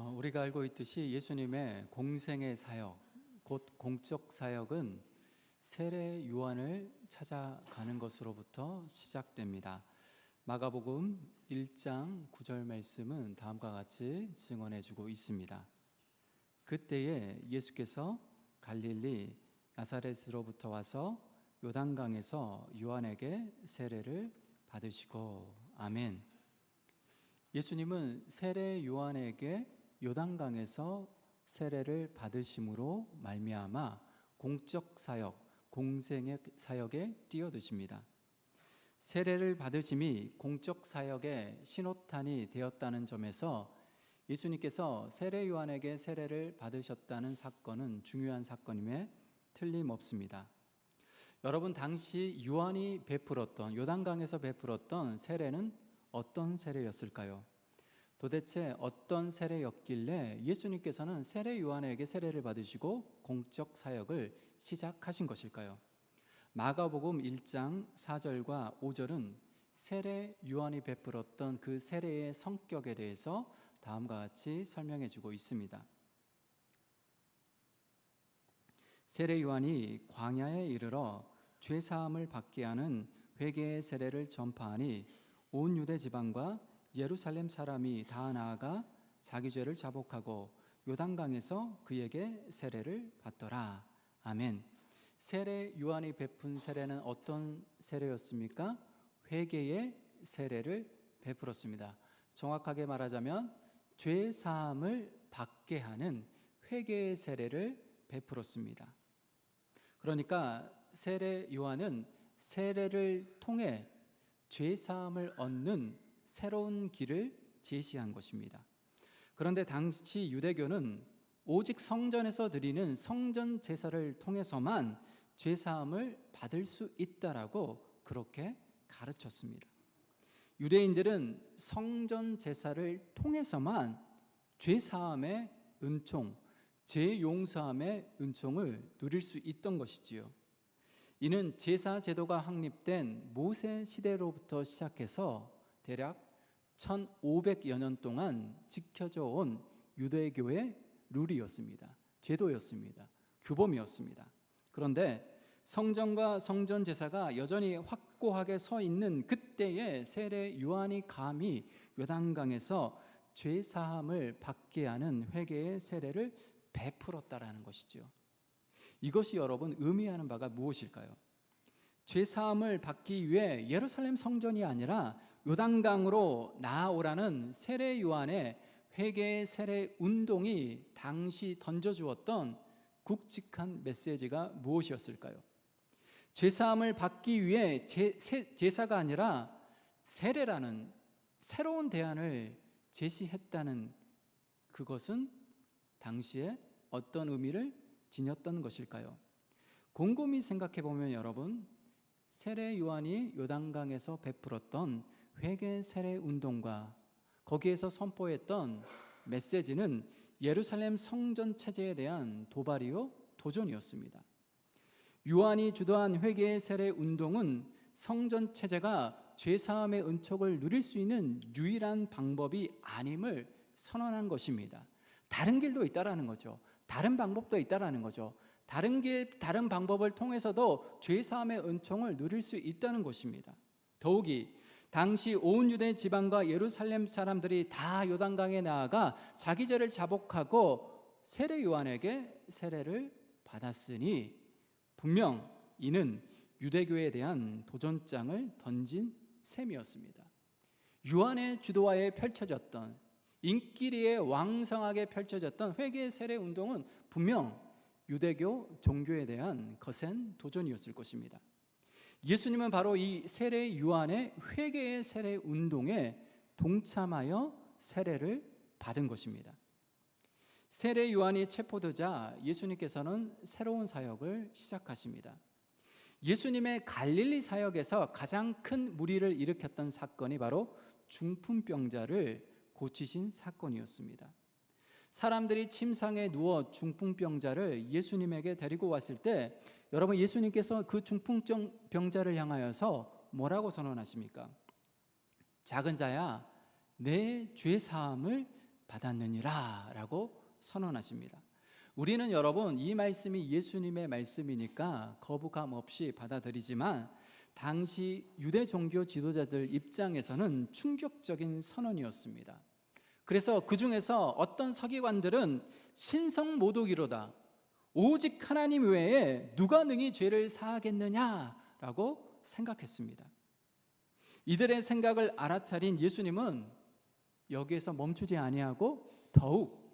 우리가 알고 있듯이 예수님의 공생의 사역, 곧 공적 사역은 세례 요한을 찾아가는 것으로부터 시작됩니다. 마가복음 1장 9절 말씀은 다음과 같이 증언해주고 있습니다. 그때에 예수께서 갈릴리 나사렛으로부터 와서 요단강에서 요한에게 세례를 받으시고. 아멘. 예수님은 세례 요한에게 요단강에서 세례를 받으심으로 말미암아 공적 사역, 공생의 사역에 뛰어드십니다. 세례를 받으심이 공적 사역의 신호탄이 되었다는 점에서 예수님께서 세례 요한에게 세례를 받으셨다는 사건은 중요한 사건임에 틀림없습니다. 여러분, 당시 요한이 베풀었던, 요단강에서 베풀었던 세례는 어떤 세례였을까요? 도대체 어떤 세례였길래 예수님께서는 세례 요한에게 세례를 받으시고 공적 사역을 시작하신 것일까요? 마가복음 1장 4절과 5절은 세례 요한이 베풀었던 그 세례의 성격에 대해서 다음과 같이 설명해 주고 있습니다. 세례 요한이 광야에 이르러 죄사함을 받게 하는 회개의 세례를 전파하니 온 유대 지방과 예루살렘 사람이 다 나아가 자기 죄를 자복하고 요단강에서 그에게 세례를 받더라. 아멘. 세례 요한이 베푼 세례는 어떤 세례였습니까? 회개의 세례를 베풀었습니다. 정확하게 말하자면 죄 사함을 받게 하는 회개의 세례를 베풀었습니다. 그러니까 세례 요한은 세례를 통해 죄 사함을 얻는 새로운 길을 제시한 것입니다. 그런데 당시 유대교는 오직 성전에서 드리는 성전 제사를 통해서만 죄 사함을 받을 수 있다라고 그렇게 가르쳤습니다. 유대인들은 성전 제사를 통해서만 죄 사함의 은총, 죄 용서함의 은총을 누릴 수 있던 것이지요. 이는 제사 제도가 확립된 모세 시대로부터 시작해서 대략 1500여 년 동안 지켜져 온 유대교의 룰이었습니다. 제도였습니다. 규범이었습니다. 그런데 성전과 성전 제사가 여전히 확고하게 서 있는 그때에 세례 요한이 감히 요단강에서 죄 사함을 받게 하는 회개의 세례를 베풀었다라는 것이죠. 이것이 여러분 의미하는 바가 무엇일까요? 죄 사함을 받기 위해 예루살렘 성전이 아니라 요단강으로 나아오라는 세례 요한의 회개의 세례 운동이 당시 던져주었던 굵직한 메시지가 무엇이었을까요? 죄 사함을 받기 위해 제사가 아니라 세례라는 새로운 대안을 제시했다는 그것은 당시에 어떤 의미를 지녔던 것일까요? 곰곰이 생각해 보면 여러분, 세례 요한이 요단강에서 베풀었던 회개 세례 운동과 거기에서 선포했던 메시지는 예루살렘 성전 체제에 대한 도발이요 도전이었습니다. 요한이 주도한 회개 세례 운동은 성전 체제가 죄 사함의 은총을 누릴 수 있는 유일한 방법이 아님을 선언한 것입니다. 다른 길도 있다라는 거죠. 다른 방법도 있다라는 거죠. 다른 방법을 통해서도 죄 사함의 은총을 누릴 수 있다는 것입니다. 더욱이 당시 온 유대 지방과 예루살렘 사람들이 다 요단강에 나아가 자기 죄를 자복하고 세례 요한에게 세례를 받았으니 분명 이는 유대교에 대한 도전장을 던진 셈이었습니다. 요한의 주도하에 펼쳐졌던, 인기리에 왕성하게 펼쳐졌던 회개 세례 운동은 분명 유대교 종교에 대한 거센 도전이었을 것입니다. 예수님은 바로 이 세례 요한의 회개의 세례 운동에 동참하여 세례를 받은 것입니다. 세례 요한이 체포되자 예수님께서는 새로운 사역을 시작하십니다. 예수님의 갈릴리 사역에서 가장 큰 무리를 일으켰던 사건이 바로 중풍병자를 고치신 사건이었습니다. 사람들이 침상에 누워 중풍병자를 예수님에게 데리고 왔을 때 여러분, 예수님께서 그 중풍병자를 향하여서 뭐라고 선언하십니까? 작은 자야, 내 죄 사함을 받았느니라 라고 선언하십니다. 우리는 여러분 이 말씀이 예수님의 말씀이니까 거부감 없이 받아들이지만 당시 유대 종교 지도자들 입장에서는 충격적인 선언이었습니다. 그래서 그 중에서 어떤 서기관들은 신성 모독이로다, 오직 하나님 외에 누가 능히 죄를 사하겠느냐라고 생각했습니다. 이들의 생각을 알아차린 예수님은 여기에서 멈추지 아니하고 더욱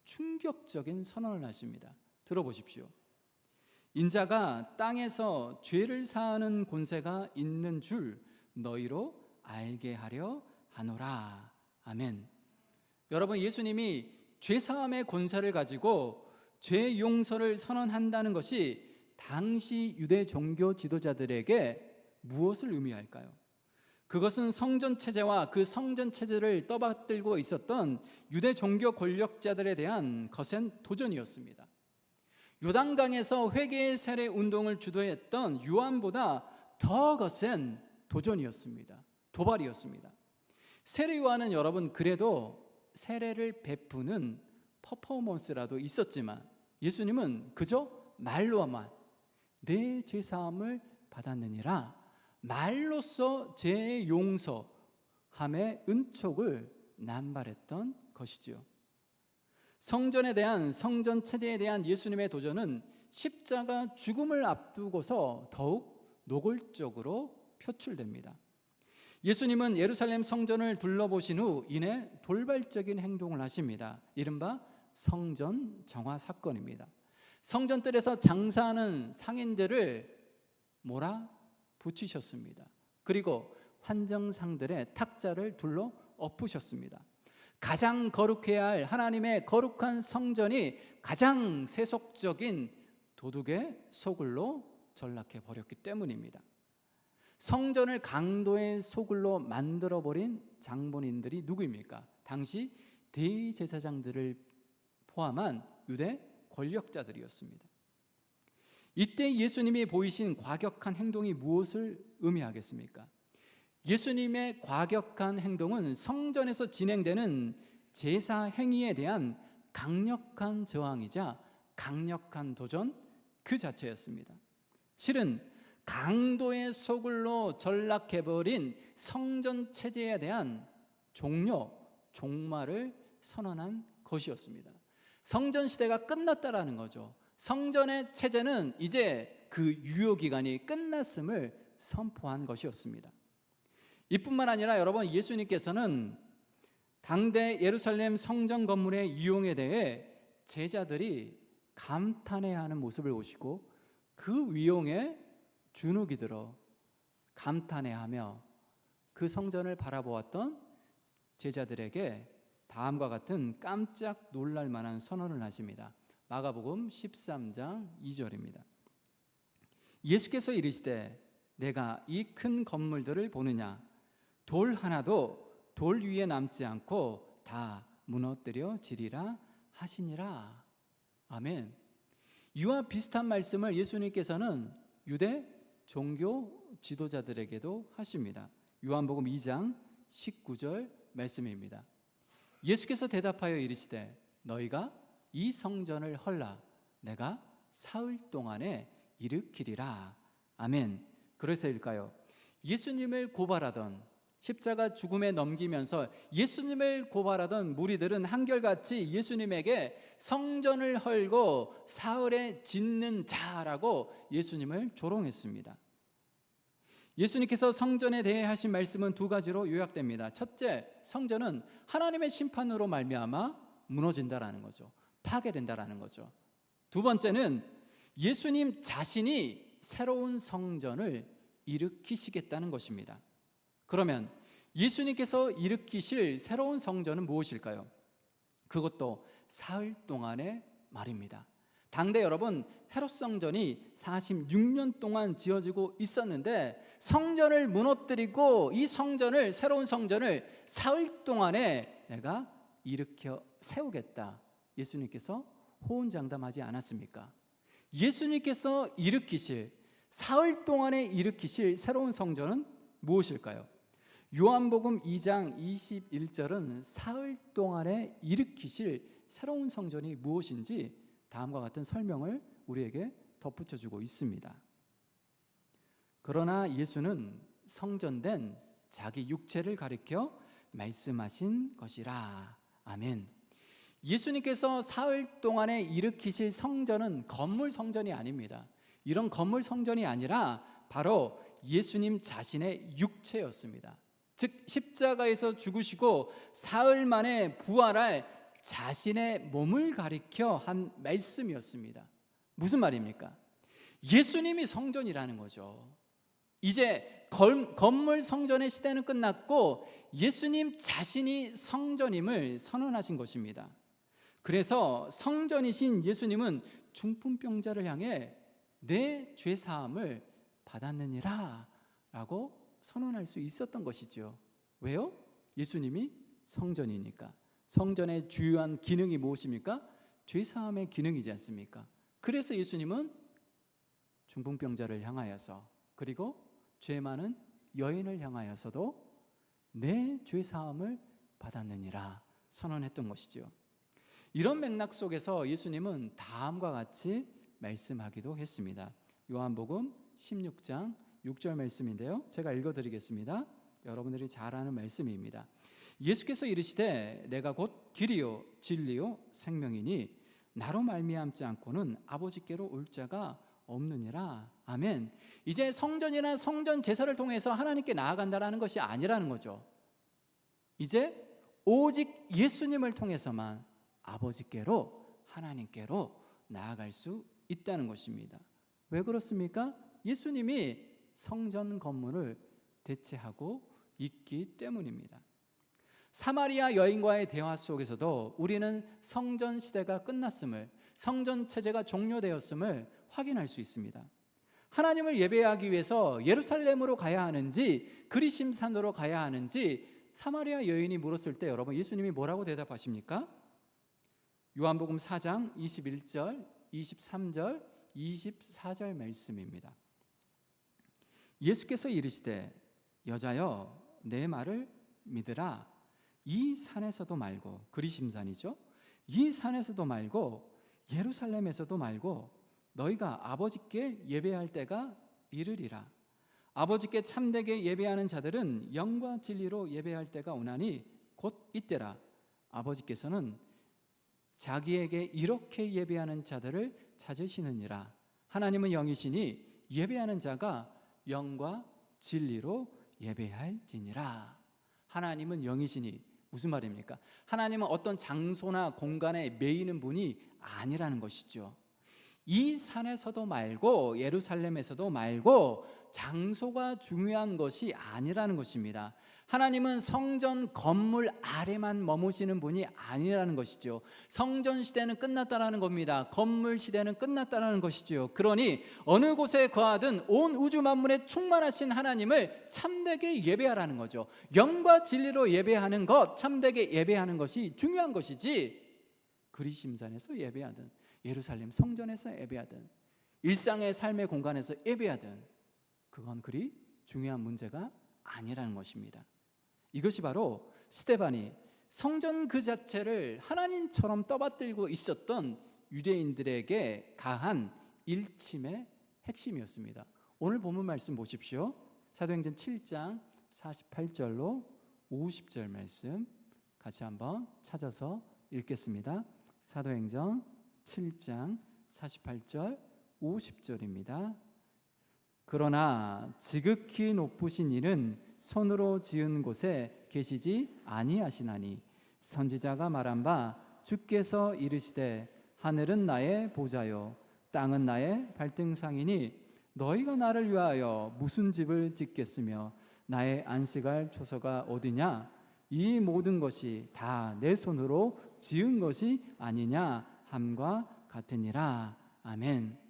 충격적인 선언을 하십니다. 들어보십시오. 인자가 땅에서 죄를 사하는 권세가 있는 줄 너희로 알게 하려 하노라. 아멘. 여러분, 예수님이 죄사함의 권세를 가지고 죄 용서를 선언한다는 것이 당시 유대 종교 지도자들에게 무엇을 의미할까요? 그것은 성전 체제와 그 성전 체제를 떠받들고 있었던 유대 종교 권력자들에 대한 거센 도전이었습니다. 요단강에서 회개의 세례 운동을 주도했던 요한보다 더 거센 도전이었습니다. 도발이었습니다. 세례 요한은 여러분 그래도 세례를 베푸는 퍼포먼스라도 있었지만 예수님은 그저 말로만 내 죄사함을 받았느니라, 말로써 죄 용서함의 은촉을 남발했던 것이죠. 성전에 대한, 성전 체제에 대한 예수님의 도전은 십자가 죽음을 앞두고서 더욱 노골적으로 표출됩니다. 예수님은 예루살렘 성전을 둘러보신 후 이내 돌발적인 행동을 하십니다. 이른바 성전 정화 사건입니다. 성전뜰에서 장사하는 상인들을 몰아붙이셨습니다. 그리고 환정상들의 탁자를 둘러 엎으셨습니다. 가장 거룩해야 할 하나님의 거룩한 성전이 가장 세속적인 도둑의 소굴로 전락해 버렸기 때문입니다. 성전을 강도의 소굴로 만들어버린 장본인들이 누구입니까? 당시 대제사장들을 포함한 유대 권력자들이었습니다. 이때 예수님이 보이신 과격한 행동이 무엇을 의미하겠습니까? 예수님의 과격한 행동은 성전에서 진행되는 제사 행위에 대한 강력한 저항이자 강력한 도전 그 자체였습니다. 실은 강도의 소굴로 전락해버린 성전 체제에 대한 종료, 종말을 선언한 것이었습니다. 성전 시대가 끝났다라는 거죠. 성전의 체제는 이제 그 유효기간이 끝났음을 선포한 것이었습니다. 이뿐만 아니라 여러분, 예수님께서는 당대 예루살렘 성전 건물의 이용에 대해 제자들이 감탄해하는 모습을 보시고 그 위용에 주눅이 들어 감탄해하며 그 성전을 바라보았던 제자들에게 다음과 같은 깜짝 놀랄 만한 선언을 하십니다. 마가복음 13장 2절입니다. 예수께서 이르시되 내가 이 큰 건물들을 보느냐, 돌 하나도 돌 위에 남지 않고 다 무너뜨려지리라 하시니라. 아멘. 이와 비슷한 말씀을 예수님께서는 유대 종교 지도자들에게도 하십니다. 요한복음 2장 19절 말씀입니다. 예수께서 대답하여 이르시되 너희가 이 성전을 헐라 내가 사흘 동안에 일으키리라. 아멘. 그래서일까요? 예수님을 고발하던, 십자가 죽음에 넘기면서 예수님을 고발하던 무리들은 한결같이 예수님에게 성전을 헐고 사흘에 짓는 자라고 예수님을 조롱했습니다. 예수님께서 성전에 대해 하신 말씀은 두 가지로 요약됩니다. 첫째, 성전은 하나님의 심판으로 말미암아 무너진다라는 거죠. 파괴된다라는 거죠. 두 번째는 예수님 자신이 새로운 성전을 일으키시겠다는 것입니다. 그러면 예수님께서 일으키실 새로운 성전은 무엇일까요? 그것도 사흘 동안의 말입니다. 당대 여러분, 헤롯 성전이 46년 동안 지어지고 있었는데 성전을 무너뜨리고 이 성전을, 새로운 성전을 사흘 동안에 내가 일으켜 세우겠다, 예수님께서 호언장담하지 않았습니까? 예수님께서 일으키실, 사흘 동안에 일으키실 새로운 성전은 무엇일까요? 요한복음 2장 21절은 사흘 동안에 일으키실 새로운 성전이 무엇인지 다음과 같은 설명을 우리에게 덧붙여주고 있습니다. 그러나 예수는 성전된 자기 육체를 가리켜 말씀하신 것이라. 아멘. 예수님께서 사흘 동안에 일으키실 성전은 건물 성전이 아닙니다. 이런 건물 성전이 아니라 바로 예수님 자신의 육체였습니다. 즉 십자가에서 죽으시고 사흘 만에 부활할 자신의 몸을 가리켜 한 말씀이었습니다. 무슨 말입니까? 예수님이 성전이라는 거죠. 이제 건물 성전의 시대는 끝났고 예수님 자신이 성전임을 선언하신 것입니다. 그래서 성전이신 예수님은 중풍병자를 향해 내 죄사함을 받았느니라 라고 선언할 수 있었던 것이죠. 왜요? 예수님이 성전이니까. 성전의 주요한 기능이 무엇입니까? 죄사함의 기능이지 않습니까? 그래서 예수님은 중풍병자를 향하여서, 그리고 죄 많은 여인을 향하여서도 내 죄사함을 받았느니라 선언했던 것이죠. 이런 맥락 속에서 예수님은 다음과 같이 말씀하기도 했습니다. 요한복음 16장 6절 말씀인데요, 제가 읽어드리겠습니다. 여러분들이 잘 아는 말씀입니다. 예수께서 이르시되 내가 곧 길이요 진리요 생명이니 나로 말미암지 않고는 아버지께로 올 자가 없느니라. 아멘. 이제 성전이나 성전 제사를 통해서 하나님께 나아간다라는 것이 아니라는 거죠. 이제 오직 예수님을 통해서만 아버지께로, 하나님께로 나아갈 수 있다는 것입니다. 왜 그렇습니까? 예수님이 성전 건물을 대체하고 있기 때문입니다. 사마리아 여인과의 대화 속에서도 우리는 성전 시대가 끝났음을, 성전 체제가 종료되었음을 확인할 수 있습니다. 하나님을 예배하기 위해서 예루살렘으로 가야 하는지 그리심산으로 가야 하는지 사마리아 여인이 물었을 때 여러분 예수님이 뭐라고 대답하십니까? 요한복음 4장 21절, 23절, 24절 말씀입니다. 예수께서 이르시되 여자여 내 말을 믿으라. 이 산에서도 말고, 그리심산이죠, 이 산에서도 말고 예루살렘에서도 말고 너희가 아버지께 예배할 때가 이르리라. 아버지께 참되게 예배하는 자들은 영과 진리로 예배할 때가 오나니 곧 이때라. 아버지께서는 자기에게 이렇게 예배하는 자들을 찾으시느니라. 하나님은 영이시니 예배하는 자가 영과 진리로 예배할지니라. 하나님은 영이시니 무슨 말입니까? 하나님은 어떤 장소나 공간에 매이는 분이 아니라는 것이죠. 이 산에서도 말고 예루살렘에서도 말고 장소가 중요한 것이 아니라는 것입니다. 하나님은 성전 건물 아래만 머무시는 분이 아니라는 것이죠. 성전 시대는 끝났다라는 겁니다. 건물 시대는 끝났다라는 것이죠. 그러니 어느 곳에 거하든 온 우주 만물에 충만하신 하나님을 참되게 예배하라는 거죠. 영과 진리로 예배하는 것, 참되게 예배하는 것이 중요한 것이지, 그리심산에서 예배하든 예루살렘 성전에서 예배하든 일상의 삶의 공간에서 예배하든 그건 그리 중요한 문제가 아니라는 것입니다. 이것이 바로 스데반이 성전 그 자체를 하나님처럼 떠받들고 있었던 유대인들에게 가한 일침의 핵심이었습니다. 오늘 본문 말씀 보십시오. 사도행전 7장 48절로 50절 말씀 같이 한번 찾아서 읽겠습니다. 사도행전 7장 48절 50절입니다. 그러나 지극히 높으신 이는 손으로 지은 곳에 계시지 아니하시나니 선지자가 말한 바 주께서 이르시되 하늘은 나의 보좌요 땅은 나의 발등상이니 너희가 나를 위하여 무슨 집을 짓겠으며 나의 안식할 초소가 어디냐? 이 모든 것이 다 내 손으로 지은 것이 아니냐 함과 같으니라. 아멘.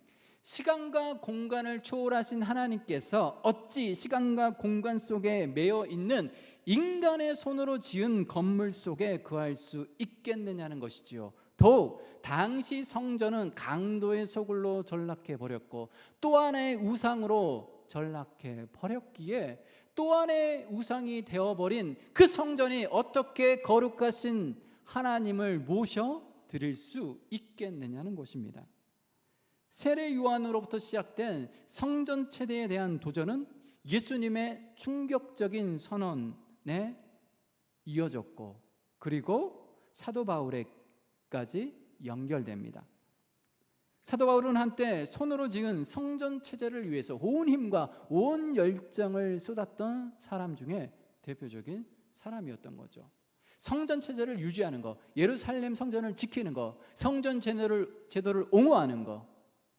시간과 공간을 초월하신 하나님께서 어찌 시간과 공간 속에 매여 있는 인간의 손으로 지은 건물 속에 거할 수 있겠느냐는 것이지요. 더욱 당시 성전은 강도의 소굴로 전락해 버렸고 또 하나의 우상으로 전락해 버렸기에 또 하나의 우상이 되어버린 그 성전이 어떻게 거룩하신 하나님을 모셔 드릴 수 있겠느냐는 것입니다. 세례 요한으로부터 시작된 성전 체제에 대한 도전은 예수님의 충격적인 선언에 이어졌고, 그리고 사도 바울에까지 연결됩니다. 사도 바울은 한때 손으로 지은 성전 체제를 위해서 온 힘과 온 열정을 쏟았던 사람 중에 대표적인 사람이었던 거죠. 성전 체제를 유지하는 거, 예루살렘 성전을 지키는 거, 성전 제도를 옹호하는 거,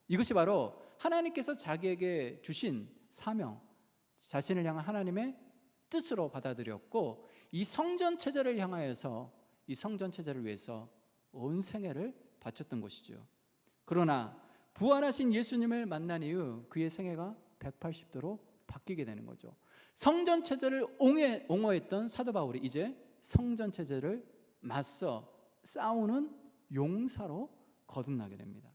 이것이 바로 하나님께서 자기에게 주신 사명, 자신을 향한 하나님의 뜻으로 받아들였고, 이 성전 체제를 향하여서, 이 성전 체제를 위해서 온 생애를 바쳤던 것이죠. 그러나 부활하신 예수님을 만난 이후 그의 생애가 180도로 바뀌게 되는 거죠. 성전 체제를 옹호했던 사도 바울이 이제 성전 체제를 맞서 싸우는 용사로 거듭나게 됩니다.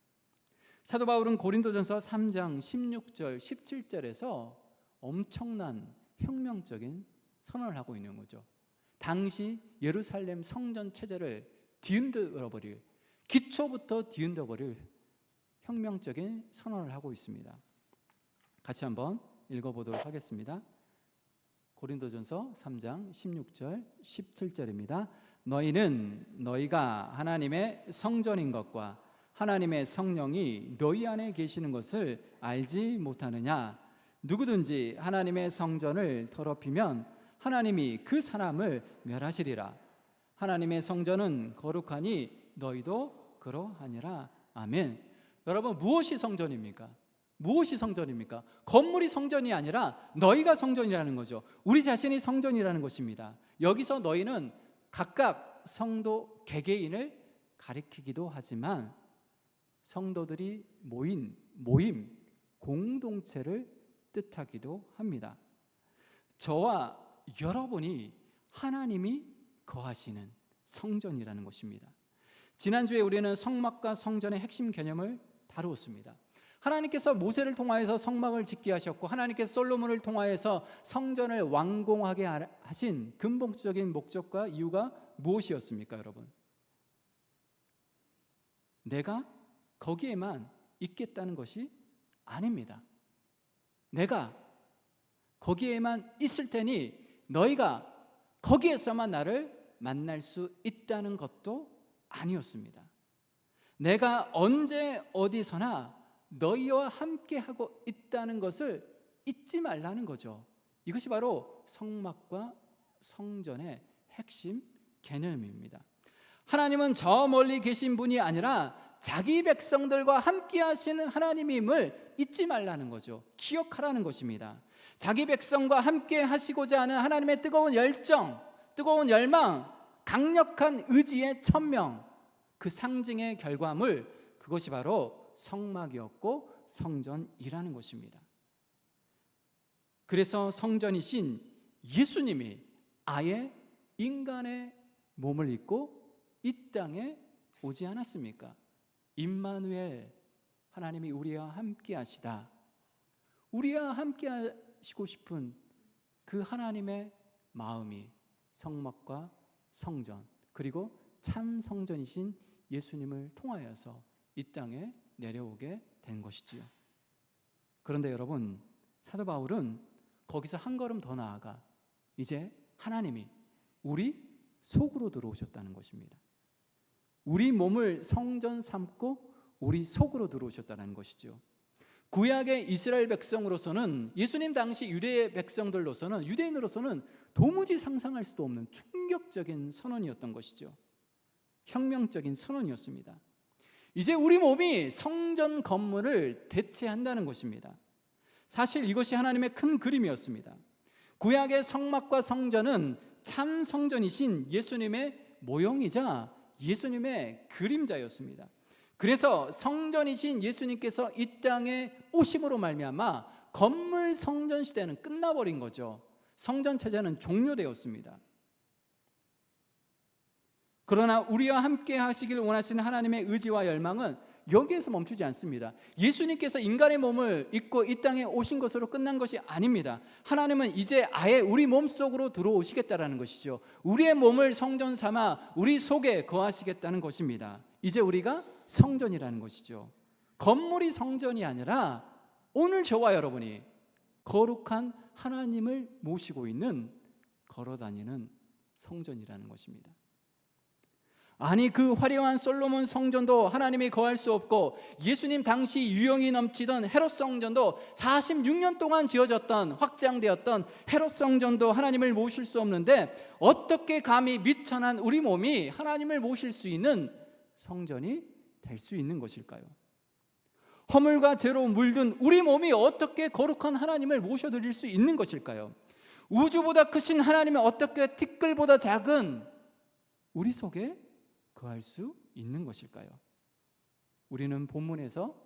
사도 바울은 고린도전서 3장 16절 17절에서 엄청난 혁명적인 선언을 하고 있는 거죠. 당시 예루살렘 성전 체제를 뒤흔들어버릴, 기초부터 뒤흔들어버릴 혁명적인 선언을 하고 있습니다. 같이 한번 읽어보도록 하겠습니다. 고린도전서 3장 16절 17절입니다. 너희는 너희가 하나님의 성전인 것과 하나님의 성령이 너희 안에 계시는 것을 알지 못하느냐? 누구든지 하나님의 성전을 더럽히면 하나님이 그 사람을 멸하시리라. 하나님의 성전은 거룩하니 너희도 그러하니라. 아멘. 여러분, 무엇이 성전입니까? 무엇이 성전입니까? 건물이 성전이 아니라 너희가 성전이라는 거죠. 우리 자신이 성전이라는 것입니다. 여기서 너희는 각각 성도 개개인을 가리키기도 하지만 성도들이 모임, 공동체를 뜻하기도 합니다. 저와 여러분이 하나님이 거하시는 성전이라는 것입니다. 지난주에 우리는 성막과 성전의 핵심 개념을 다루었습니다. 하나님께서 모세를 통하여서 성막을 짓게 하셨고, 하나님께서 솔로몬을 통하여서 성전을 완공하게 하신 근본적인 목적과 이유가 무엇이었습니까, 여러분? 내가 거기에만 있겠다는 것이 아닙니다. 내가 거기에만 있을 테니 너희가 거기에서만 나를 만날 수 있다는 것도 아니었습니다. 내가 언제 어디서나 너희와 함께하고 있다는 것을 잊지 말라는 거죠. 이것이 바로 성막과 성전의 핵심 개념입니다. 하나님은 저 멀리 계신 분이 아니라 자기 백성들과 함께 하시는 하나님임을 잊지 말라는 거죠. 기억하라는 것입니다. 자기 백성과 함께 하시고자 하는 하나님의 뜨거운 열정, 뜨거운 열망, 강력한 의지의 천명, 그 상징의 결과물, 그것이 바로 성막이었고 성전이라는 것입니다. 그래서 성전이신 예수님이 아예 인간의 몸을 입고 이 땅에 오지 않았습니까? 임마누엘, 하나님이 우리와 함께 하시다. 우리와 함께 하시고 싶은 그 하나님의 마음이 성막과 성전, 그리고 참 성전이신 예수님을 통하여서 이 땅에 내려오게 된 것이지요. 그런데 여러분, 사도 바울은 거기서 한 걸음 더 나아가 이제 하나님이 우리 속으로 들어오셨다는 것입니다. 우리 몸을 성전 삼고 우리 속으로 들어오셨다는 것이죠. 구약의 이스라엘 백성으로서는, 예수님 당시 유대 백성들로서는, 유대인으로서는 도무지 상상할 수도 없는 충격적인 선언이었던 것이죠. 혁명적인 선언이었습니다. 이제 우리 몸이 성전 건물을 대체한다는 것입니다. 사실 이것이 하나님의 큰 그림이었습니다. 구약의 성막과 성전은 참 성전이신 예수님의 모형이자 예수님의 그림자였습니다. 그래서 성전이신 예수님께서 이 땅에 오심으로 말미암아 건물 성전 시대는 끝나버린 거죠. 성전 체제는 종료되었습니다. 그러나 우리와 함께 하시길 원하시는 하나님의 의지와 열망은 여기에서 멈추지 않습니다. 예수님께서 인간의 몸을 입고 이 땅에 오신 것으로 끝난 것이 아닙니다. 하나님은 이제 아예 우리 몸 속으로 들어오시겠다라는 것이죠. 우리의 몸을 성전 삼아 우리 속에 거하시겠다는 것입니다. 이제 우리가 성전이라는 것이죠. 건물이 성전이 아니라 오늘 저와 여러분이 거룩한 하나님을 모시고 있는, 걸어다니는 성전이라는 것입니다. 아니, 그 화려한 솔로몬 성전도 하나님이 거할 수 없고, 예수님 당시 유형이 넘치던 헤롯 성전도 46년 동안 지어졌던, 확장되었던 헤롯 성전도 하나님을 모실 수 없는데, 어떻게 감히 미천한 우리 몸이 하나님을 모실 수 있는 성전이 될 수 있는 것일까요? 허물과 죄로 물든 우리 몸이 어떻게 거룩한 하나님을 모셔드릴 수 있는 것일까요? 우주보다 크신 하나님이 어떻게 티끌보다 작은 우리 속에 거할 수 있는 것일까요? 우리는 본문에서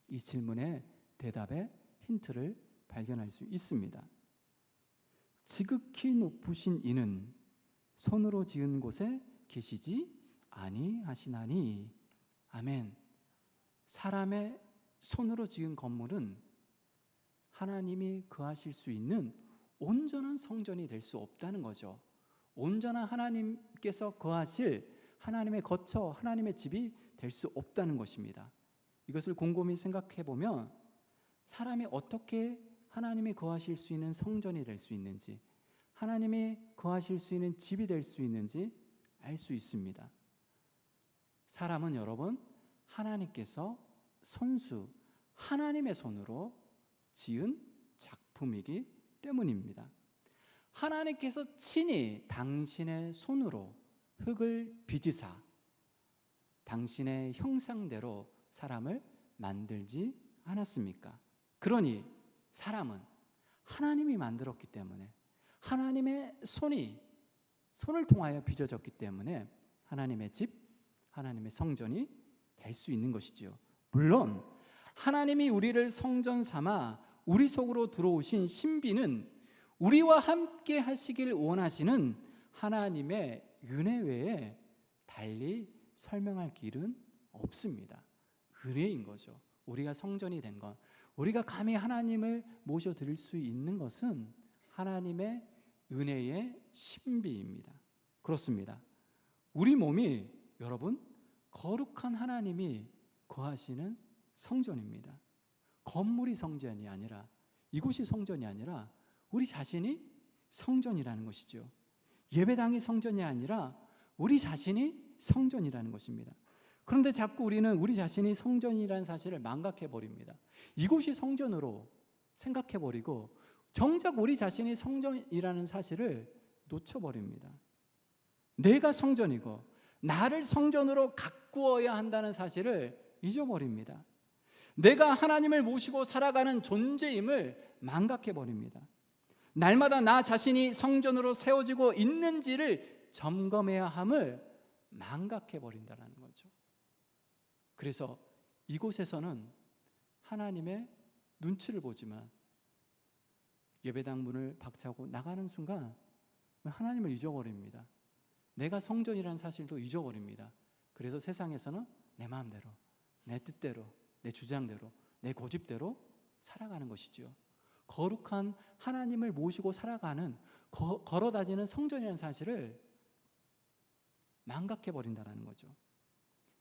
이 질문의 대답의 힌트를 발견할 수 있습니다. 지극히 높으신 이는 손으로 지은 곳에 계시지 아니하시나니. 아멘. 사람의 손으로 지은 건물은 하나님이 거하실 수 있는 온전한 성전이 될 수 없다는 거죠. 온전한 하나님께서 거하실 하나님의 거처, 하나님의 집이 될 수 없다는 것입니다. 이것을 곰곰이 생각해 보면 사람이 어떻게 하나님이 거하실 수 있는 성전이 될 수 있는지, 하나님이 거하실 수 있는 집이 될 수 있는지 알 수 있습니다. 사람은 여러분, 하나님께서 손수, 하나님의 손으로 지은 작품이기 때문입니다. 하나님께서 친히 당신의 손으로 흙을 빚으사 당신의 형상대로 사람을 만들지 않았습니까? 그러니 사람은 하나님이 만들었기 때문에, 하나님의 손을 통하여 빚어졌기 때문에 하나님의 집, 하나님의 성전이 될 수 있는 것이지요. 물론 하나님이 우리를 성전 삼아 우리 속으로 들어오신 신비는 우리와 함께 하시길 원하시는 하나님의 은혜 외에 달리 설명할 길은 없습니다. 은혜인 거죠. 우리가 성전이 된 것, 우리가 감히 하나님을 모셔드릴 수 있는 것은 하나님의 은혜의 신비입니다. 그렇습니다. 우리 몸이 여러분 거룩한 하나님이 거하시는 성전입니다. 건물이 성전이 아니라, 이곳이 성전이 아니라 우리 자신이 성전이라는 것이죠. 예배당이 성전이 아니라 우리 자신이 성전이라는 것입니다. 그런데 자꾸 우리는 우리 자신이 성전이라는 사실을 망각해버립니다. 이곳이 성전으로 생각해버리고 정작 우리 자신이 성전이라는 사실을 놓쳐버립니다. 내가 성전이고 나를 성전으로 가꾸어야 한다는 사실을 잊어버립니다. 내가 하나님을 모시고 살아가는 존재임을 망각해버립니다. 날마다 나 자신이 성전으로 세워지고 있는지를 점검해야 함을 망각해버린다는 거죠. 그래서 이곳에서는 하나님의 눈치를 보지만 예배당 문을 박차고 나가는 순간 하나님을 잊어버립니다. 내가 성전이라는 사실도 잊어버립니다. 그래서 세상에서는 내 마음대로, 내 뜻대로, 내 주장대로, 내 고집대로 살아가는 것이죠. 거룩한 하나님을 모시고 살아가는, 걸어다니는 성전이라는 사실을 망각해버린다는 거죠.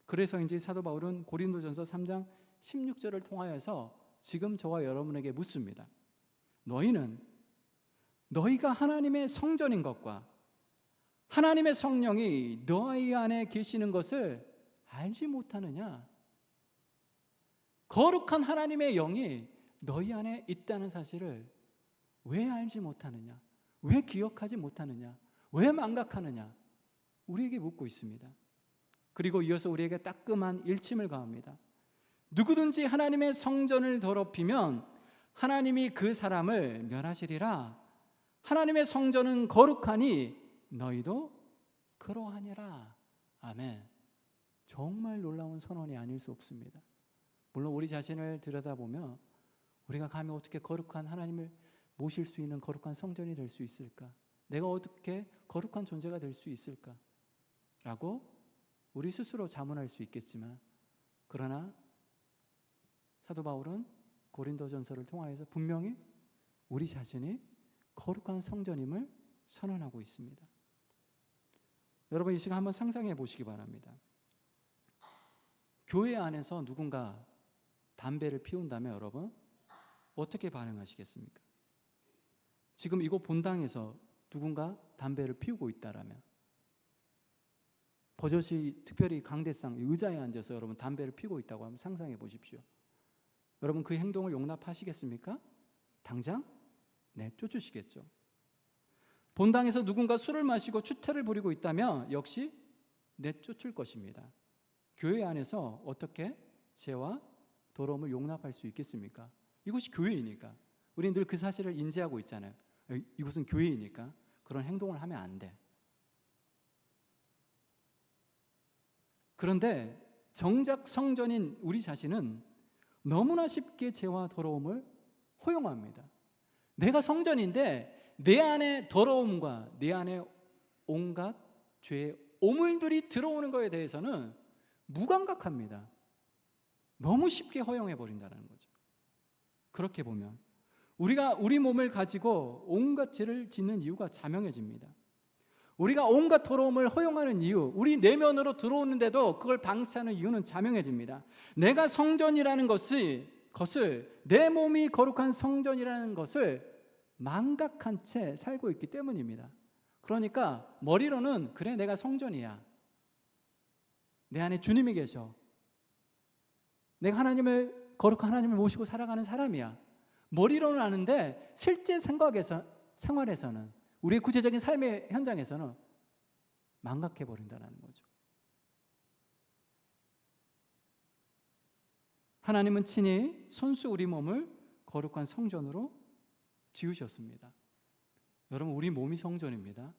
그래서 이제 사도 바울은 고린도전서 3장 16절을 통하여서 지금 저와 여러분에게 묻습니다. 너희는 너희가 하나님의 성전인 것과 하나님의 성령이 너희 안에 계시는 것을 알지 못하느냐? 거룩한 하나님의 영이 너희 안에 있다는 사실을 왜 알지 못하느냐? 왜 기억하지 못하느냐? 왜 망각하느냐? 우리에게 묻고 있습니다. 그리고 이어서 우리에게 따끔한 일침을 가합니다. 누구든지 하나님의 성전을 더럽히면 하나님이 그 사람을 멸하시리라. 하나님의 성전은 거룩하니 너희도 그러하니라. 아멘. 정말 놀라운 선언이 아닐 수 없습니다. 물론 우리 자신을 들여다보면 우리가 감히 어떻게 거룩한 하나님을 모실 수 있는 거룩한 성전이 될 수 있을까? 내가 어떻게 거룩한 존재가 될 수 있을까? 라고 우리 스스로 자문할 수 있겠지만, 그러나 사도 바울은 고린도전서를 통하여서 분명히 우리 자신이 거룩한 성전임을 선언하고 있습니다. 여러분, 이 시간 한번 상상해 보시기 바랍니다. 교회 안에서 누군가 담배를 피운다면 여러분 어떻게 반응하시겠습니까? 지금 이곳 본당에서 누군가 담배를 피우고 있다라면, 버젓이 특별히 강대상 의자에 앉아서 여러분 담배를 피우고 있다고 하면 상상해 보십시오. 여러분 그 행동을 용납하시겠습니까? 당장? 네, 쫓으시겠죠. 본당에서 누군가 술을 마시고 추태를 부리고 있다면 역시 내쫓을 것입니다. 교회 안에서 어떻게 죄와 더러움을 용납할 수 있겠습니까? 이곳이 교회이니까. 우리는 늘 그 사실을 인지하고 있잖아요. 이곳은 교회이니까 그런 행동을 하면 안 돼. 그런데 정작 성전인 우리 자신은 너무나 쉽게 죄와 더러움을 허용합니다. 내가 성전인데 내 안에 더러움과 내 안에 온갖 죄의 오물들이 들어오는 것에 대해서는 무감각합니다. 너무 쉽게 허용해 버린다는 거죠. 그렇게 보면 우리가 우리 몸을 가지고 온갖 죄를 짓는 이유가 자명해집니다. 우리가 온갖 더러움을 허용하는 이유, 우리 내면으로 들어오는데도 그걸 방치하는 이유는 자명해집니다. 내가 성전이라는 것을 내 몸이 거룩한 성전이라는 것을 망각한 채 살고 있기 때문입니다. 그러니까 머리로는 그래 내가 성전이야, 내 안에 주님이 계셔, 내가 거룩한 하나님을 모시고 살아가는 사람이야, 머리로는 아는데 실제 생활에서는, 우리의 구체적인 삶의 현장에서는 망각해버린다는 거죠. 하나님은 친히 손수 우리 몸을 거룩한 성전으로 지으셨습니다. 여러분, 우리 몸이 성전입니다.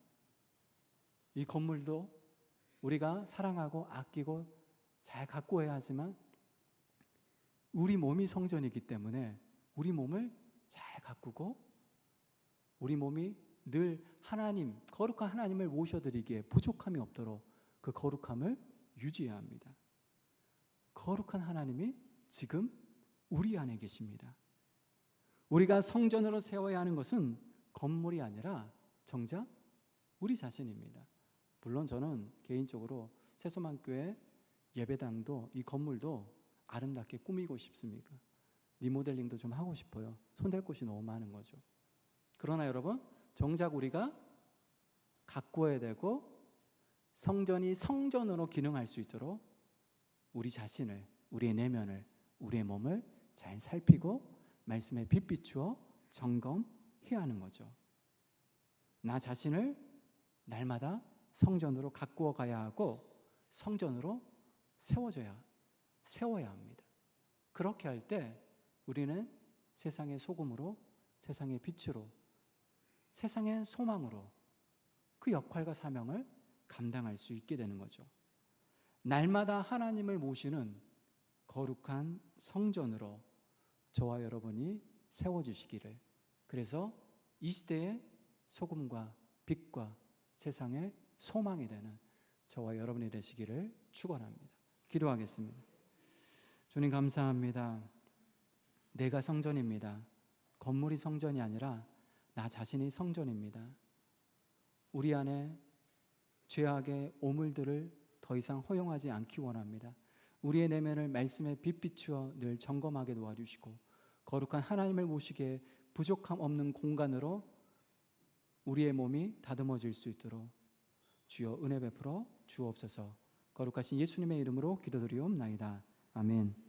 이 건물도 우리가 사랑하고 아끼고 잘 가꾸어야 하지만 우리 몸이 성전이기 때문에 우리 몸을 잘 가꾸고 우리 몸이 늘 하나님, 거룩한 하나님을 모셔드리기에 부족함이 없도록 그 거룩함을 유지해야 합니다. 거룩한 하나님이 지금 우리 안에 계십니다. 우리가 성전으로 세워야 하는 것은 건물이 아니라 정작 우리 자신입니다. 물론 저는 개인적으로 새소망교회 예배당도 이 건물도 아름답게 꾸미고 싶습니다. 리모델링도 좀 하고 싶어요. 손댈 곳이 너무 많은 거죠. 그러나 여러분, 정작 우리가 가꾸어야 되고 성전이 성전으로 기능할 수 있도록 우리 자신을, 우리의 내면을, 우리의 몸을 잘 살피고 말씀에 빛 비추어 점검해야 하는 거죠. 나 자신을 날마다 성전으로 가꾸어 가야 하고 성전으로 세워야 합니다. 그렇게 할 때 우리는 세상의 소금으로, 세상의 빛으로, 세상의 소망으로 그 역할과 사명을 감당할 수 있게 되는 거죠. 날마다 하나님을 모시는 거룩한 성전으로 저와 여러분이 세워주시기를, 그래서 이 시대의 소금과 빛과 세상의 소망이 되는 저와 여러분이 되시기를 축원합니다. 기도하겠습니다. 주님 감사합니다. 내가 성전입니다. 건물이 성전이 아니라 나 자신이 성전입니다. 우리 안에 죄악의 오물들을 더 이상 허용하지 않기 원합니다. 우리의 내면을 말씀에 빛 비추어 늘 점검하게 도와주시고 거룩한 하나님을 모시기에 부족함 없는 공간으로 우리의 몸이 다듬어질 수 있도록 주여 은혜 베풀어 주옵소서. 거룩하신 예수님의 이름으로 기도드리옵나이다. 아멘.